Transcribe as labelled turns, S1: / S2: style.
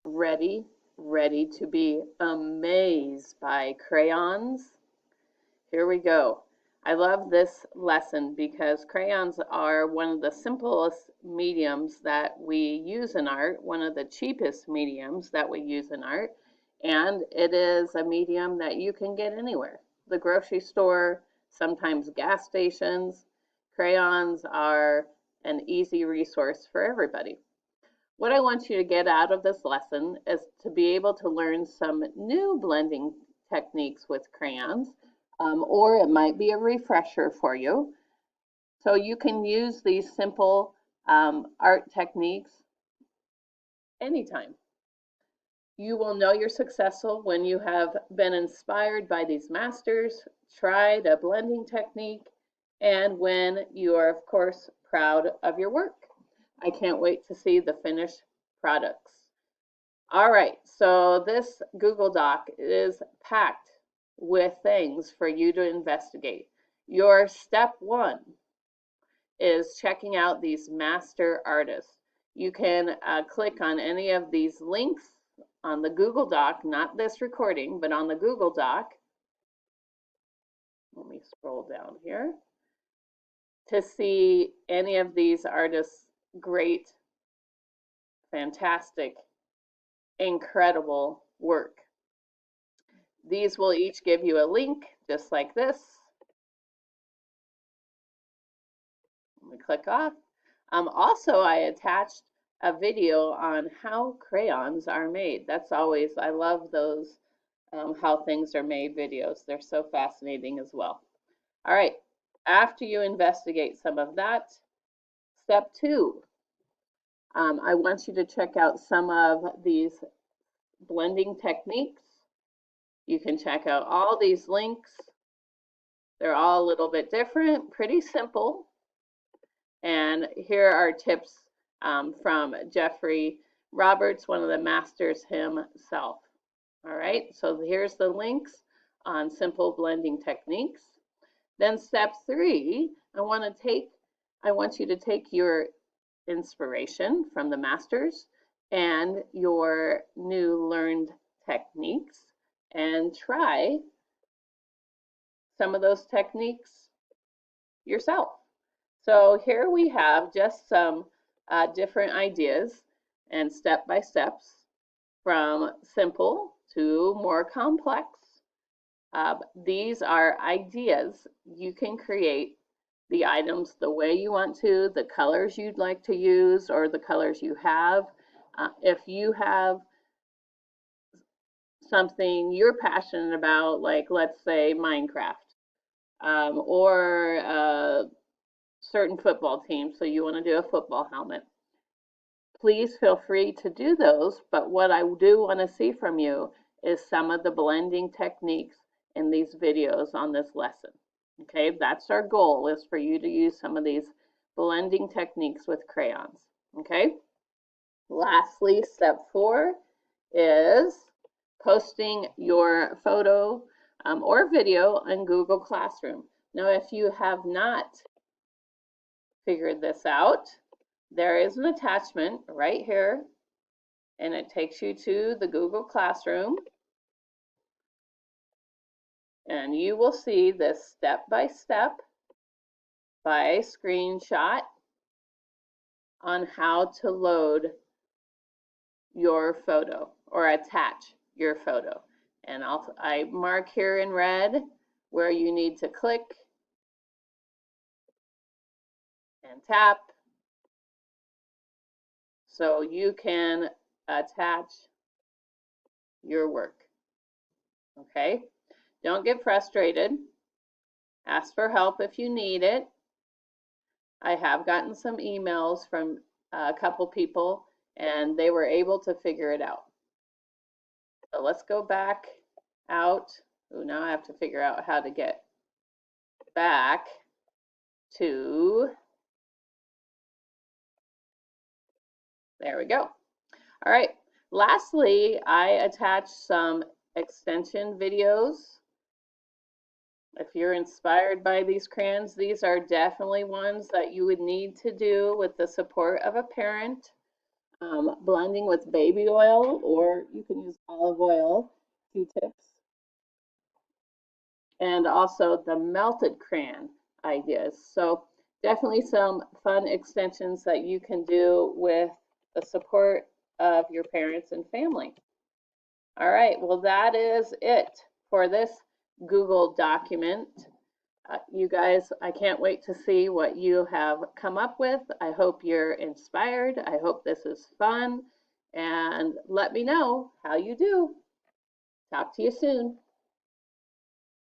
S1: Ready to be amazed by crayons? Here we go. I love this lesson because crayons are one of the simplest mediums that we use in art, one of the cheapest mediums that we use in art, and it is a medium that you can get anywhere. The grocery store, sometimes gas stations. Crayons are an easy resource for everybody. What I want you to get out of this lesson is to be able to learn some new blending techniques with crayons, or it might be a refresher for you. So you can use these simple art techniques anytime. You will know you're successful when you have been inspired by these masters, tried a blending technique, and when you are, of course, proud of your work. I can't wait to see the finished products. All right, so this Google Doc is packed with things for you to investigate. Your step one is checking out these master artists. You can click on any of these links on the Google Doc, not this recording, but on the Google Doc. Let me scroll down here to see any of these artists' great, fantastic, incredible work. These will each give you a link just like this. Let me click off. Also, I attached a video on how crayons are made. That's always, I love those how things are made videos. They're so fascinating as well. All right, after you investigate some of that, step two, I want you to check out some of these blending techniques. You can check out all these links. They're all a little bit different, pretty simple. And here are tips from Jeffrey Roberts, one of the masters himself. All right, so here's the links on simple blending techniques. Then step three, I want you to take your inspiration from the masters and your new learned techniques and try some of those techniques yourself. So here we have just some different ideas and step-by-steps from simple to more complex. These are ideas. You can create the items the way you want to, the colors you'd like to use, or the colors you have. If you have something you're passionate about, like let's say Minecraft, or a certain football team, so you want to do a football helmet, please feel free to do those. But what I do want to see from you is some of the blending techniques in these videos on this lesson. Okay, that's our goal, is for you to use some of these blending techniques with crayons. Okay, lastly, step four is posting your photo or video in Google Classroom. Now, if you have not figured this out, there is an attachment right here, and it takes you to the Google Classroom, and you will see this step-by-step by screenshot on how to load your photo or attach your photo. And I mark here in red where you need to click and tap so you can attach your work. Okay, don't get frustrated. Ask for help if you need it. I have gotten some emails from a couple people and they were able to figure it out. So let's go back out. Ooh, now I have to figure out how to get back to, there we go. All right, lastly, I attached some extension videos. If you're inspired by these crayons, these are definitely ones that you would need to do with the support of a parent. blending with baby oil, or you can use olive oil, Q-tips, and also the melted crayon ideas. So definitely some fun extensions that you can do with the support of your parents and family. All right, well, that is it for this Google document. You guys, I can't wait to see what you have come up with. I hope you're inspired. I hope this is fun. And let me know how you do. Talk to you soon.